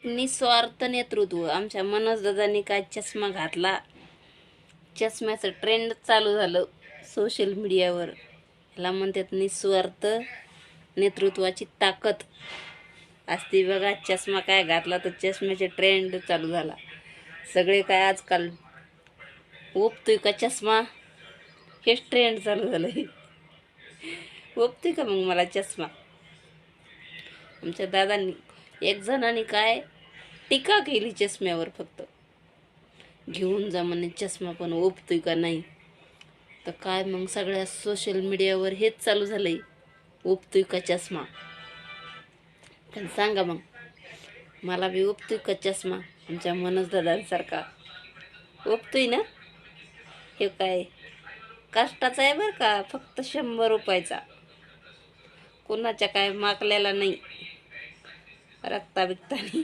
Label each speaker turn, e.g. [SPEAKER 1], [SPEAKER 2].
[SPEAKER 1] निस्वार्थ नेतृत्व. आमच्या मनोज दादांनी काय चष्मा घातला, चष्म्याचं ट्रेंड चालू झालं सोशल मीडियावर. ह्याला म्हणतात निस्वार्थ नेतृत्वाची ताकद असते बघा. चष्मा काय घातला तर चष्म्याचे ट्रेंड चालू झाला. सगळे काय आजकाल ओपतोय का चष्मा, हेच ट्रेंड चालू झालं. ओपतोय का मग मला चष्मा. आमच्या दादांनी एक जणांनी काय टीका केली चष्म्यावर, फक्त घेऊन जा म्हणे चष्मा, पण ओपतोय का नाही. तर काय मग सगळ्या सोशल मीडियावर हेच चालू झालंय, ओपतोय का चष्मा. पण सांगा मग, मला बी ओपतोय का चष्मा आमच्या मनोज दादांसारखा. ओपतोय ना. हे काय कष्टाचा आहे बरं का, फक्त 100 रुपयाचा. कोणाच्या काय मागलेला नाही, रक्ता बिकता नाही.